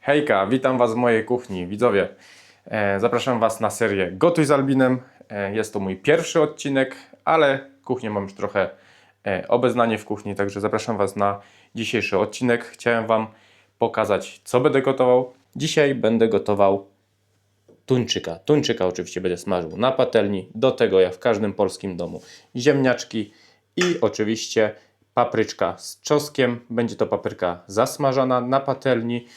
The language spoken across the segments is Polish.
Hejka, witam Was w mojej kuchni, widzowie. Zapraszam Was na serię Gotuj z Albinem. Jest to mój pierwszy odcinek, ale kuchnię mam już trochę obeznanie w kuchni, także zapraszam Was na dzisiejszy odcinek. Chciałem Wam pokazać, co będę gotował. Dzisiaj będę gotował tuńczyka. Tuńczyka oczywiście będę smażył na patelni. Do tego, jak w każdym polskim domu, ziemniaczki i oczywiście papryczka z czosnkiem. Będzie to papryka zasmażana na patelni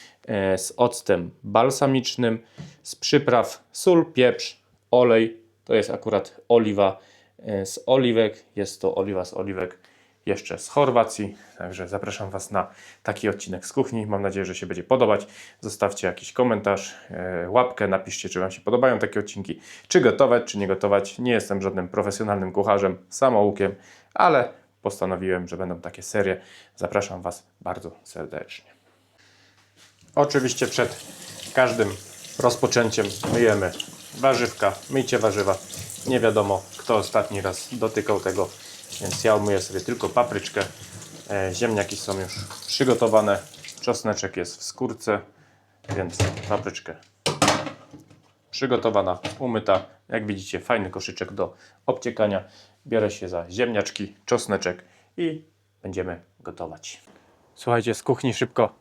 z octem balsamicznym, z przypraw sól, pieprz, olej. To jest akurat oliwa z oliwek. Jest to oliwa z oliwek jeszcze z Chorwacji. Także zapraszam Was na taki odcinek z kuchni. Mam nadzieję, że się będzie podobać. Zostawcie jakiś komentarz, łapkę, napiszcie, czy Wam się podobają takie odcinki. Czy gotować, czy nie gotować. Nie jestem żadnym profesjonalnym kucharzem, samoukiem, ale postanowiłem, że będą takie serie. Zapraszam Was bardzo serdecznie. Oczywiście przed każdym rozpoczęciem myjemy warzywka. Myjcie warzywa. Nie wiadomo, kto ostatni raz dotykał tego, więc ja umyję sobie tylko papryczkę. Ziemniaki są już przygotowane. Czosneczek jest w skórce, więc papryczkę przygotowana, umyta. Jak widzicie, fajny koszyczek do obciekania. Biorę się za ziemniaczki, czosneczek i będziemy gotować. Słuchajcie, z kuchni szybko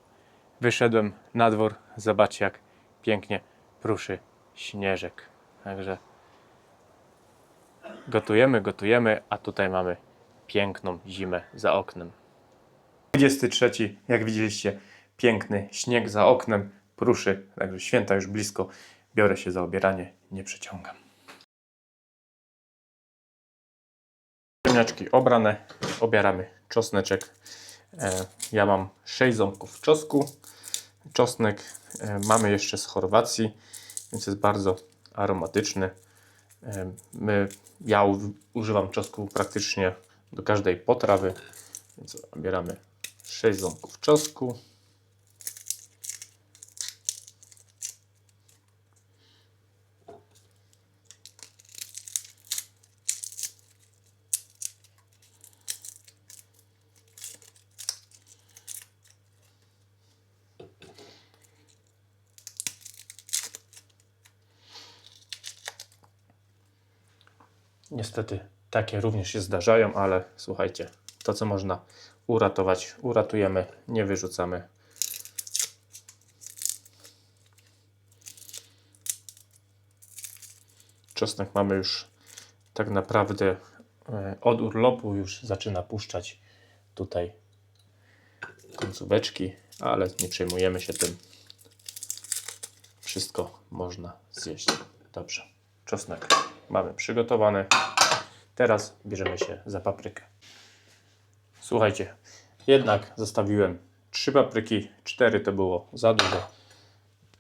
wyszedłem na dwór. Zobaczcie, jak pięknie pruszy śnieżek. Także gotujemy, a tutaj mamy piękną zimę za oknem. 23, jak widzieliście, piękny śnieg za oknem, pruszy, także święta już blisko. Biorę się za obieranie, nie przeciągam. Ziemniaczki obrane, obieramy czosneczek. Ja mam 6 ząbków czosnku. Czosnek mamy jeszcze z Chorwacji, więc jest bardzo aromatyczny. Ja używam czosnku praktycznie do każdej potrawy, więc obieramy 6 ząbków czosnku. Niestety takie również się zdarzają, ale słuchajcie, to co można uratować, uratujemy, nie wyrzucamy. Czosnek mamy już tak naprawdę od urlopu, już zaczyna puszczać tutaj końcóweczki, ale nie przejmujemy się tym. Wszystko można zjeść. Dobrze, czosnek mamy przygotowany. Teraz bierzemy się za paprykę. Słuchajcie, jednak zostawiłem 3 papryki, 4 to było za dużo.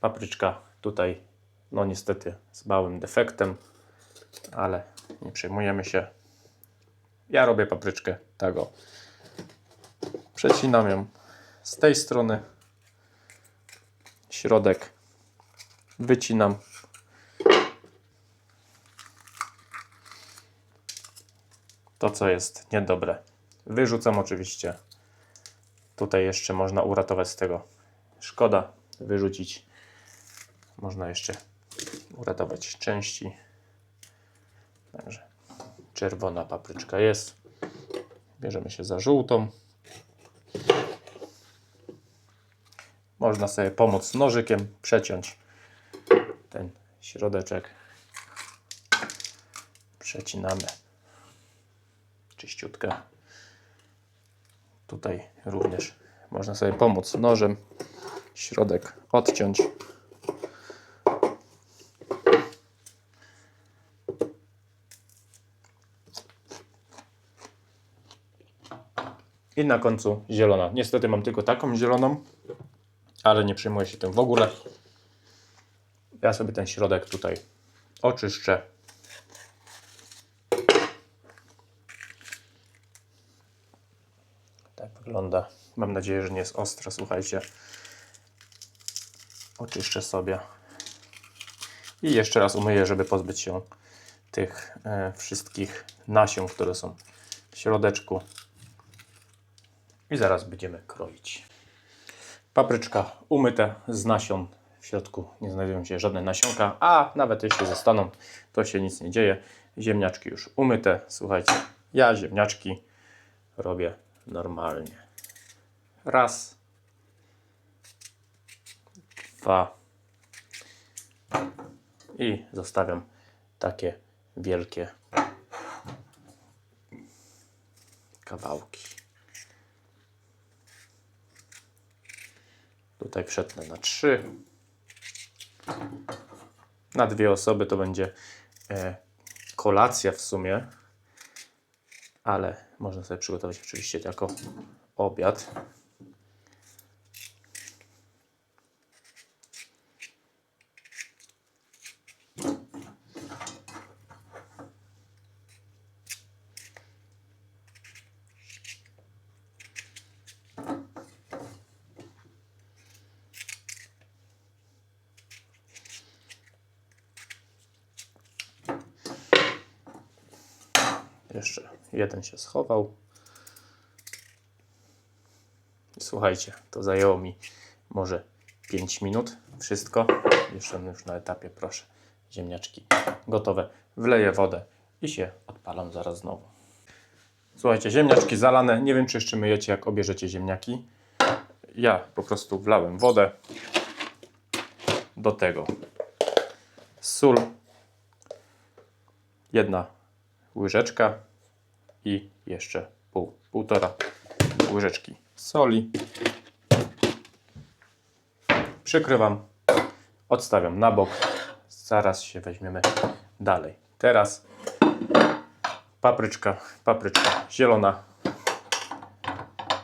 Papryczka tutaj, no niestety z małym defektem, ale nie przejmujemy się. Ja robię papryczkę tak o. Przecinam ją z tej strony, środek wycinam. To, co jest niedobre, wyrzucam oczywiście. Tutaj jeszcze można uratować z tego. Szkoda wyrzucić. Można jeszcze uratować części. Także czerwona papryczka jest. Bierzemy się za żółtą. Można sobie pomóc nożykiem, przeciąć ten środeczek. Przecinamy czyściutkę. Tutaj również można sobie pomóc nożem, środek odciąć. I na końcu zielona. Niestety mam tylko taką zieloną, ale nie przejmuję się tym w ogóle. Ja sobie ten środek tutaj oczyszczę. Tak wygląda. Mam nadzieję, że nie jest ostre. Słuchajcie. Oczyszczę sobie. I jeszcze raz umyję, żeby pozbyć się tych wszystkich nasion, które są w środeczku. I zaraz będziemy kroić. Papryczka umyte z nasion. W środku nie znajdują się żadne nasionka, a nawet jeśli zostaną, to się nic nie dzieje. Ziemniaczki już umyte. Słuchajcie, ja ziemniaczki robię normalnie. Raz, dwa i zostawiam takie wielkie kawałki. Tutaj przetnę na 3. Na 2 osoby to będzie kolacja w sumie, ale można sobie przygotować oczywiście jako obiad. Jeszcze jeden się schował. Słuchajcie, to zajęło mi może 5 minut. Wszystko. Jestem już na etapie, proszę. Ziemniaczki gotowe. Wleję wodę i się odpalam zaraz znowu. Słuchajcie, ziemniaczki zalane. Nie wiem, czy jeszcze myjecie, jak obierzecie ziemniaki. Ja po prostu wlałem wodę. Do tego sól. 1 łyżeczka i jeszcze półtora łyżeczki soli. Przykrywam, odstawiam na bok. Zaraz się weźmiemy dalej. Teraz papryczka zielona,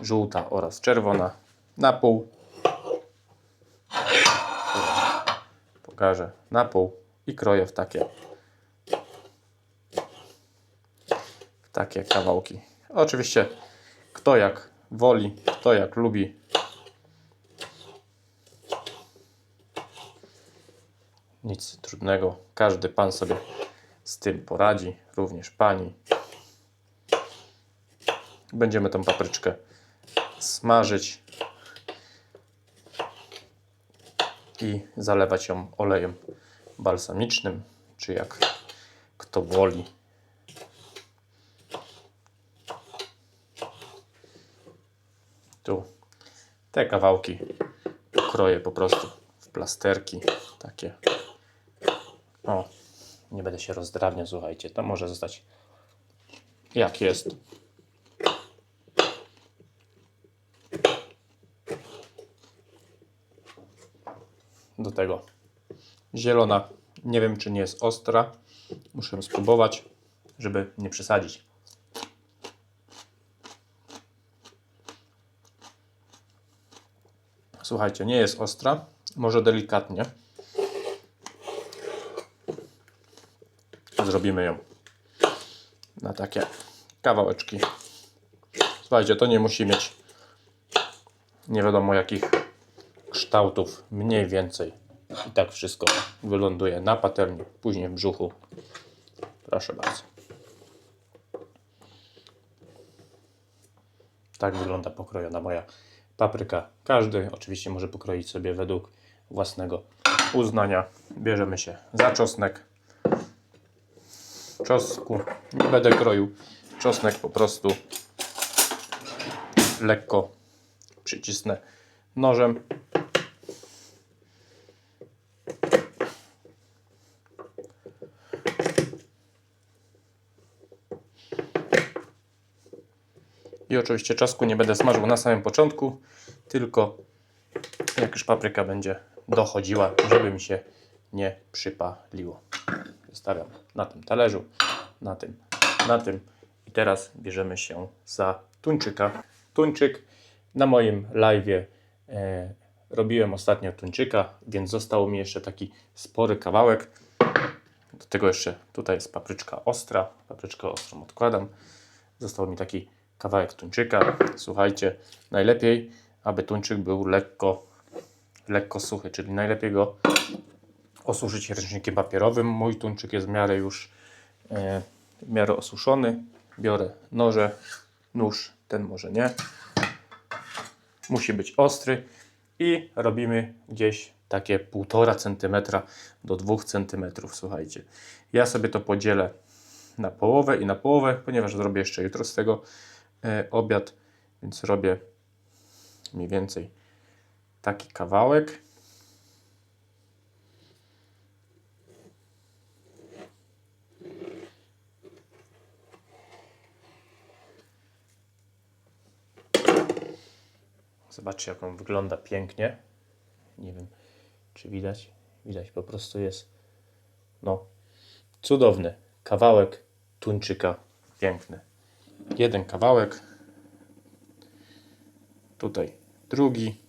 żółta oraz czerwona na pół. Pokażę na pół i kroję w takie kawałki. Oczywiście kto jak woli, kto jak lubi. Nic trudnego. Każdy pan sobie z tym poradzi, również pani. Będziemy tą papryczkę smażyć i zalewać ją olejem balsamicznym, czy jak kto woli. Tu te kawałki kroję po prostu w plasterki takie. O, nie będę się rozdrabniał, słuchajcie, to może zostać jak jest. Do tego zielona, nie wiem, czy nie jest ostra, muszę spróbować, żeby nie przesadzić. Słuchajcie, nie jest ostra, może delikatnie. Zrobimy ją na takie kawałeczki. Słuchajcie, to nie musi mieć nie wiadomo jakich kształtów, mniej więcej. I tak wszystko wyląduje na patelni, później w brzuchu. Proszę bardzo. Tak wygląda pokrojona moja papryka. Każdy oczywiście może pokroić sobie według własnego uznania. Bierzemy się za czosnek. Czosnku nie będę kroił. Czosnek po prostu lekko przycisnę nożem. I oczywiście czosnku nie będę smażył na samym początku, tylko jak już papryka będzie dochodziła, żeby mi się nie przypaliło. Zostawiam na tym talerzu, na tym. I teraz bierzemy się za tuńczyka. Tuńczyk na moim live'ie robiłem ostatnio tuńczyka, więc został mi jeszcze taki spory kawałek. Do tego jeszcze tutaj jest papryczka ostra. Papryczkę ostrą odkładam. Został mi taki kawałek tuńczyka. Słuchajcie, najlepiej, aby tuńczyk był lekko suchy, czyli najlepiej go osuszyć ręcznikiem papierowym. Mój tuńczyk jest w miarę już w miarę osuszony. Biorę nóż, ten może nie. Musi być ostry i robimy gdzieś takie 1,5 cm do 2 cm. Słuchajcie, ja sobie to podzielę na połowę i na połowę, ponieważ zrobię jeszcze jutro z tego obiad, więc robię mniej więcej taki kawałek. Zobaczcie, jak on wygląda pięknie. Nie wiem, czy widać. Widać, po prostu jest cudowny kawałek tuńczyka. Piękny. Jeden kawałek. Tutaj drugi.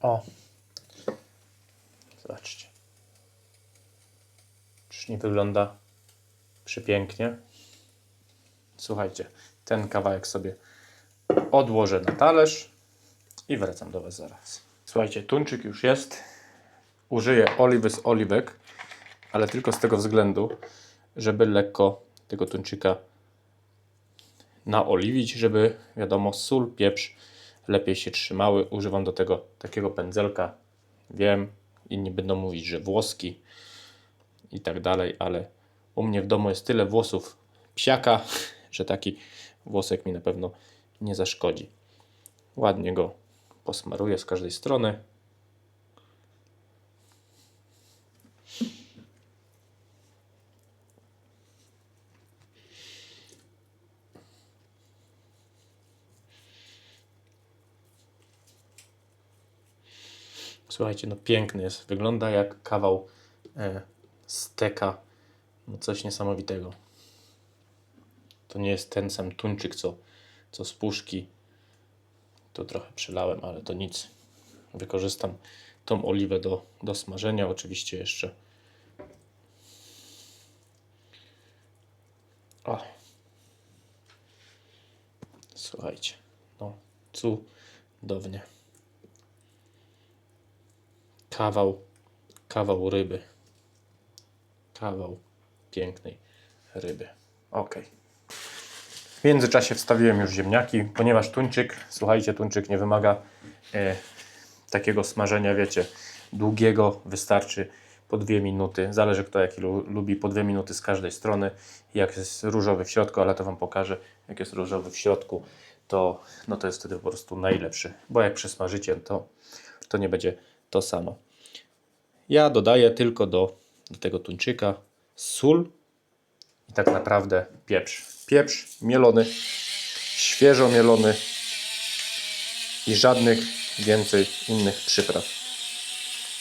O. Zobaczcie. Czyż nie wygląda przepięknie? Słuchajcie, ten kawałek sobie odłożę na talerz i wracam do Was zaraz. Słuchajcie, tuńczyk już jest. Użyję oliwy z oliwek, ale tylko z tego względu, żeby lekko tego tuńczyka naoliwić, żeby, wiadomo, sól, pieprz lepiej się trzymały. Używam do tego takiego pędzelka. Wiem, inni będą mówić, że włoski i tak dalej, ale u mnie w domu jest tyle włosów psiaka, że taki włosek mi na pewno nie zaszkodzi. Ładnie go posmaruję z każdej strony. Słuchajcie, piękny jest. Wygląda jak kawał steka. Coś niesamowitego. To nie jest ten sam tuńczyk, co z puszki. Tu trochę przelałem, ale to nic. Wykorzystam tą oliwę do smażenia. Oczywiście jeszcze. O. Słuchajcie. Cudownie. Kawał ryby. Kawał pięknej ryby. Ok. W międzyczasie wstawiłem już ziemniaki, ponieważ tuńczyk nie wymaga takiego smażenia, wiecie, długiego. Wystarczy po 2 minuty. Zależy kto jaki lubi, po 2 minuty z każdej strony. Jak jest różowy w środku, ale to Wam pokażę, jak jest różowy w środku, to jest wtedy po prostu najlepszy. Bo jak przesmażycie, to nie będzie to samo. Ja dodaję tylko do tego tuńczyka sól i tak naprawdę pieprz. Pieprz mielony, świeżo mielony i żadnych więcej innych przypraw.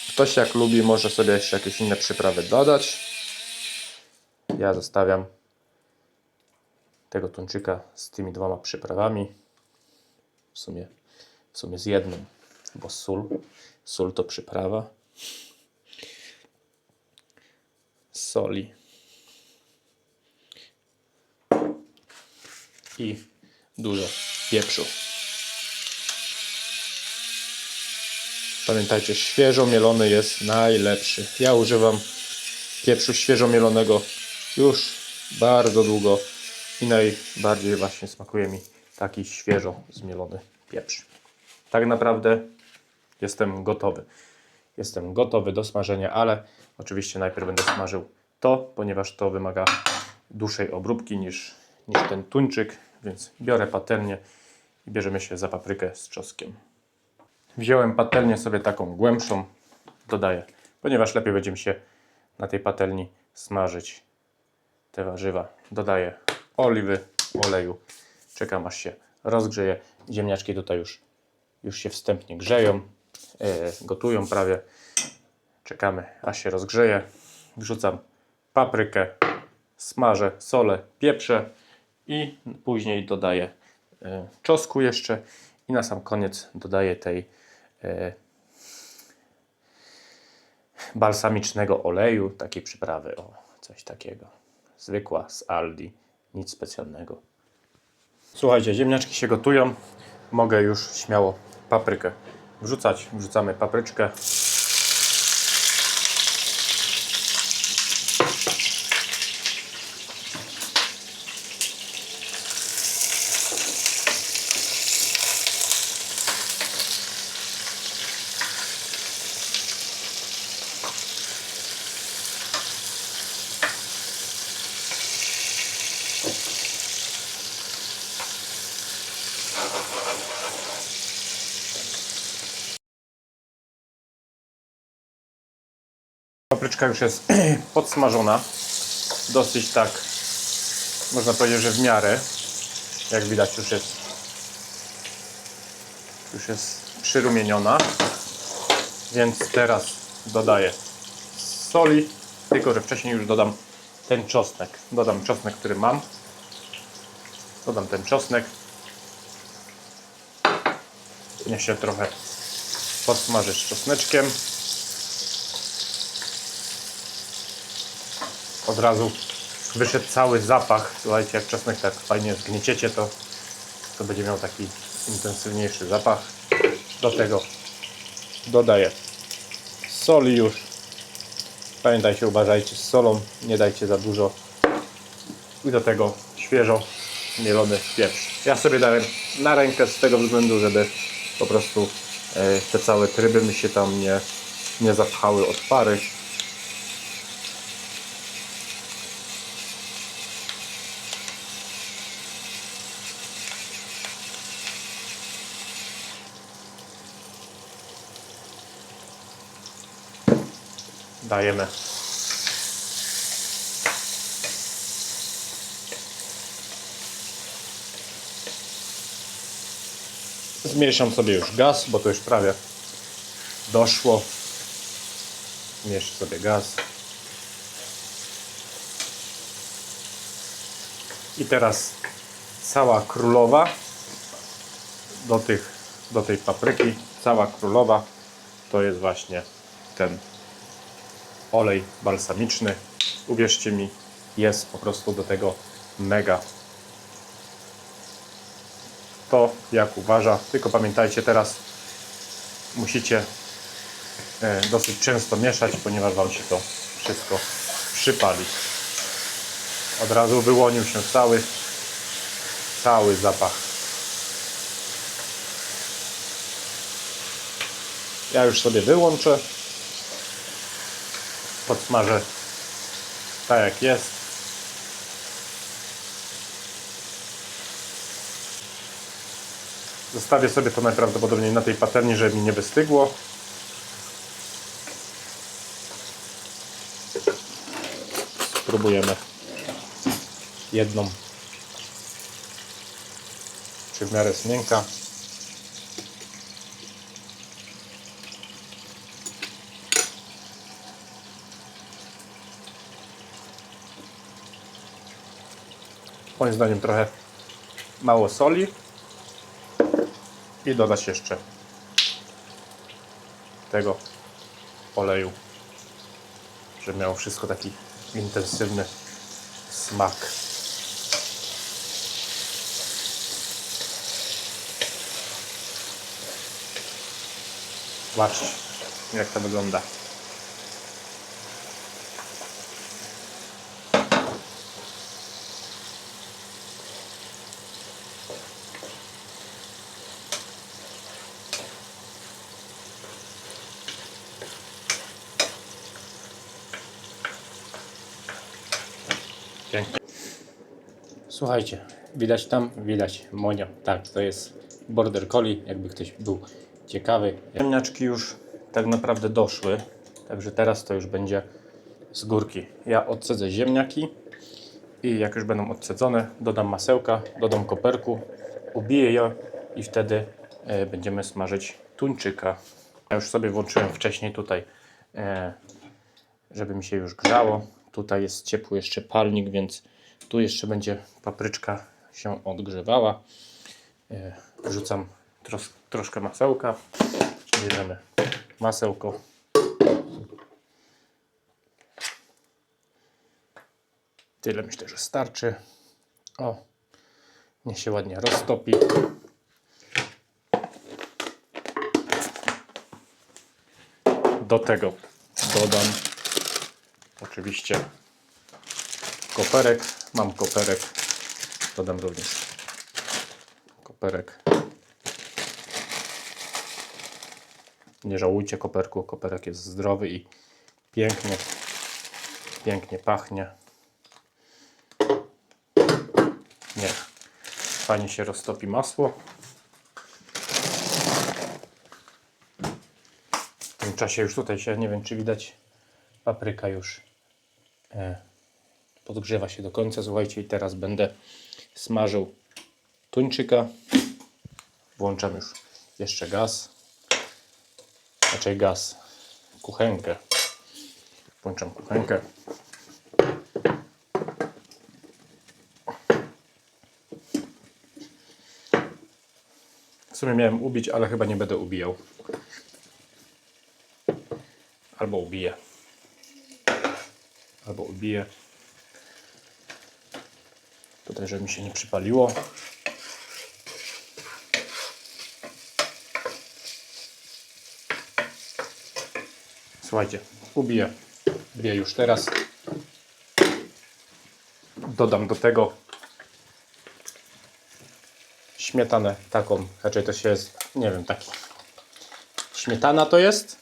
Ktoś jak lubi, może sobie jeszcze jakieś inne przyprawy dodać. Ja zostawiam tego tuńczyka z tymi 2 przyprawami. W sumie z jedną, bo sól to przyprawa. Soli i dużo pieprzu. Pamiętajcie, świeżo mielony jest najlepszy. Ja używam pieprzu świeżo mielonego już bardzo długo i najbardziej właśnie smakuje mi taki świeżo zmielony pieprz. Tak naprawdę jestem gotowy. Jestem gotowy do smażenia, ale oczywiście najpierw będę smażył to, ponieważ to wymaga dłuższej obróbki niż ten tuńczyk, więc biorę patelnię i bierzemy się za paprykę z czosnkiem. Wziąłem patelnię sobie taką głębszą, dodaję, ponieważ lepiej będzie mi się na tej patelni smażyć te warzywa. Dodaję oliwy, oleju, czekam aż się rozgrzeje. Ziemniaczki tutaj już się wstępnie grzeją, gotują prawie. Czekamy aż się rozgrzeje. Wrzucam paprykę, smażę, solę, pieprzę i później dodaję czosnku jeszcze i na sam koniec dodaję tej balsamicznego oleju, takiej przyprawy, coś takiego. Zwykła z Aldi, nic specjalnego. Słuchajcie, ziemniaczki się gotują. Mogę już śmiało paprykę wrzucać. Wrzucamy papryczkę. Papryczka już jest podsmażona. Dosyć tak, można powiedzieć, że w miarę. Jak widać już jest przyrumieniona. Więc teraz dodaję soli, tylko że wcześniej już dodam ten czosnek. Dodam czosnek, który mam. Dodam ten czosnek. Niech się trochę podsmaży z czosneczkiem. Od razu wyszedł cały zapach. Słuchajcie, jak czosnek tak fajnie zgnieciecie, to będzie miał taki intensywniejszy zapach. Do tego dodaję soli już. Pamiętajcie, uważajcie z solą, nie dajcie za dużo. I do tego świeżo mielony pieprz. Ja sobie dałem na rękę z tego względu, żeby po prostu te całe tryby mi się tam nie zapchały od pary. Dajemy zmniejszam sobie już gaz, bo to już prawie doszło. Zmniejszę sobie gaz. I teraz cała królowa do tej papryki, cała królowa to jest właśnie ten olej balsamiczny. Uwierzcie mi, jest po prostu do tego mega. To jak uważa, tylko pamiętajcie, teraz musicie dosyć często mieszać, ponieważ wam się to wszystko przypali. Od razu wyłonił się cały zapach. Ja już sobie wyłączę. Podsmażę tak jak jest. Zostawię sobie to najprawdopodobniej na tej patelni, żeby mi nie wystygło. Spróbujemy jedną, czy w miarę jest miękka. Moim zdaniem trochę mało soli i dodać jeszcze tego oleju, żeby miało wszystko taki intensywny smak. Zobaczcie, jak to wygląda. Pięknie. Słuchajcie, widać tam, widać Monia. Tak, to jest Border Collie, jakby ktoś był ciekawy. Ziemniaczki już tak naprawdę doszły, także teraz to już będzie z górki. Ja odcedzę ziemniaki i jak już będą odcedzone, dodam masełka, dodam koperku, ubiję je i wtedy będziemy smażyć tuńczyka. Ja już sobie włączyłem wcześniej tutaj, żeby mi się już grzało. Tutaj jest ciepły jeszcze palnik, więc tu jeszcze będzie papryczka się odgrzewała. Wrzucam troszkę masełka. Bierzemy masełko. Tyle myślę, że starczy. O, niech się ładnie roztopi. Do tego dodam oczywiście koperek. Mam koperek. Dodam również koperek. Nie żałujcie koperku. Koperek jest zdrowy i pięknie pachnie. Niech fajnie się roztopi masło. W tym czasie już tutaj się, nie wiem czy widać, papryka już podgrzewa się do końca. Słuchajcie, i teraz będę smażył tuńczyka. Włączam już jeszcze gaz. Raczej gaz. Kuchenkę. Włączam kuchenkę. W sumie miałem ubić, ale chyba nie będę ubijał. Albo ubiję. Albo ubiję. Tutaj, żeby mi się nie przypaliło. Słuchajcie, ubiję już teraz. Dodam do tego śmietanę taką, raczej to się jest, nie wiem, taki. Śmietana to jest.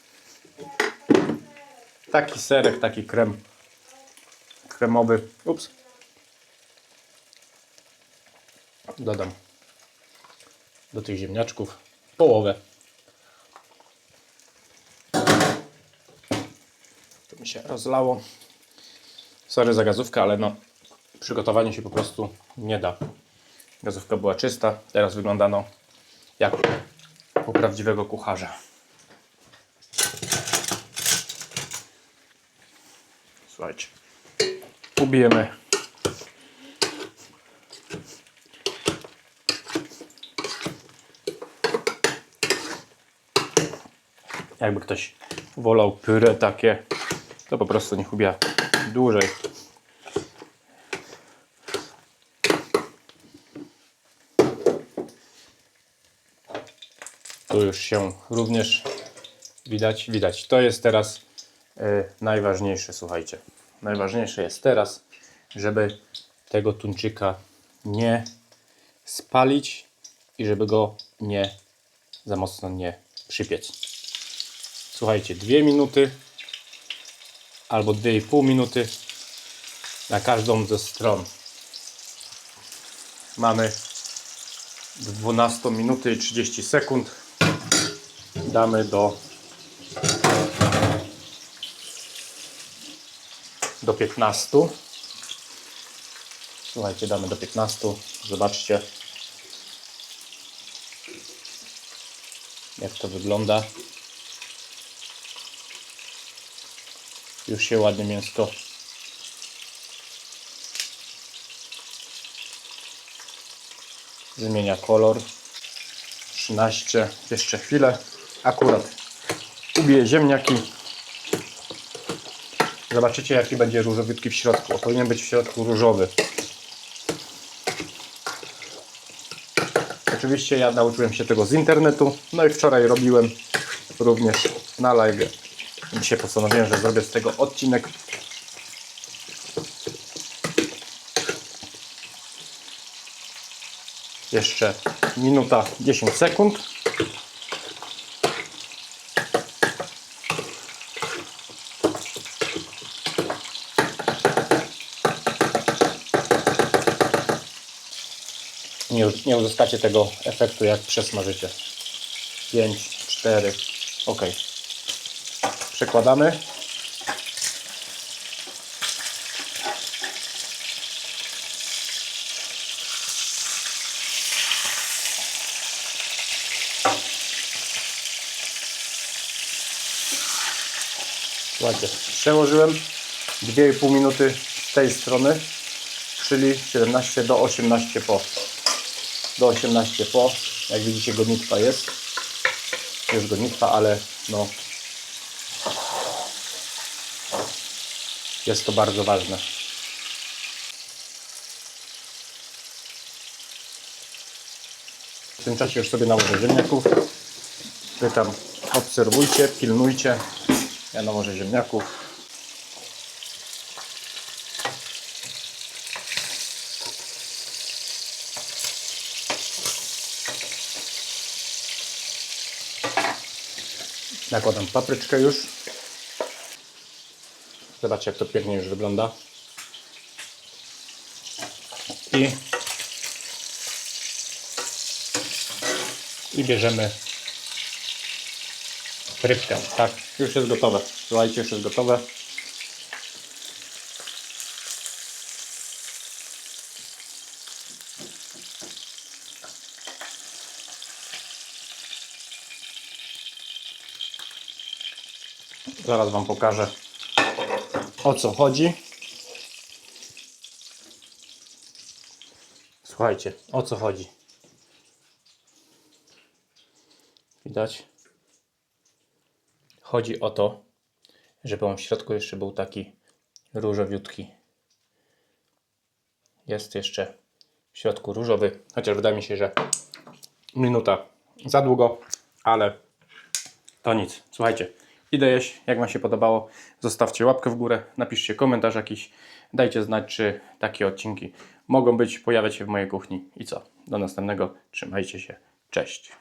Taki serek, taki krem kremowy. Ups. Dodam do tych ziemniaczków połowę. To mi się rozlało. Sorry za gazówkę, ale no przygotowanie się po prostu nie da. Gazówka była czysta, teraz wygląda no jak u prawdziwego kucharza. Słuchajcie, ubijemy jakby ktoś wolał puree takie, to po prostu niech ubija dłużej. Tu już się również widać. To jest teraz najważniejsze, słuchajcie. Najważniejsze jest teraz, żeby tego tuńczyka nie spalić i żeby go nie za mocno nie przypiec. Słuchajcie, 2 minuty albo 2,5 minuty na każdą ze stron. Mamy 12 minuty i 30 sekund. Damy do 15. Słuchajcie, damy do 15. Zobaczcie, jak to wygląda. Już się ładnie mięsko zmienia kolor. 13, jeszcze chwilę. Akurat ubiję ziemniaki. Zobaczycie, jaki będzie różowiutki w środku. O, powinien być w środku różowy. Oczywiście ja nauczyłem się tego z internetu. No i wczoraj robiłem również na live. Dzisiaj postanowiłem, że zrobię z tego odcinek. Jeszcze minuta 10 sekund. Nie uzyskacie tego efektu, jak przesmażycie. 5, 4, ok. Przekładamy. Słuchajcie, przełożyłem 2,5 minuty z tej strony, czyli 17 do 18 po. Do 18 po. Jak widzicie, gonitwa jest. Już gonitwa, ale no jest to bardzo ważne. W tym czasie już sobie nałożę ziemniaków. Wy tam obserwujcie, pilnujcie. Ja nałożę ziemniaków. Nakładam papryczkę już. Zobaczcie, jak to pięknie już wygląda. I i bierzemy rybkę. Tak, już jest gotowe. Słuchajcie, już jest gotowe. Zaraz Wam pokażę, o co chodzi. Słuchajcie, o co chodzi. Widać? Chodzi o to, żeby on w środku jeszcze był taki różowiutki. Jest jeszcze w środku różowy, chociaż wydaje mi się, że minuta za długo, ale to nic. Słuchajcie, idę jeść. Jak Wam się podobało, zostawcie łapkę w górę, napiszcie komentarz jakiś, dajcie znać, czy takie odcinki mogą pojawiać się w mojej kuchni. I co? Do następnego. Trzymajcie się. Cześć.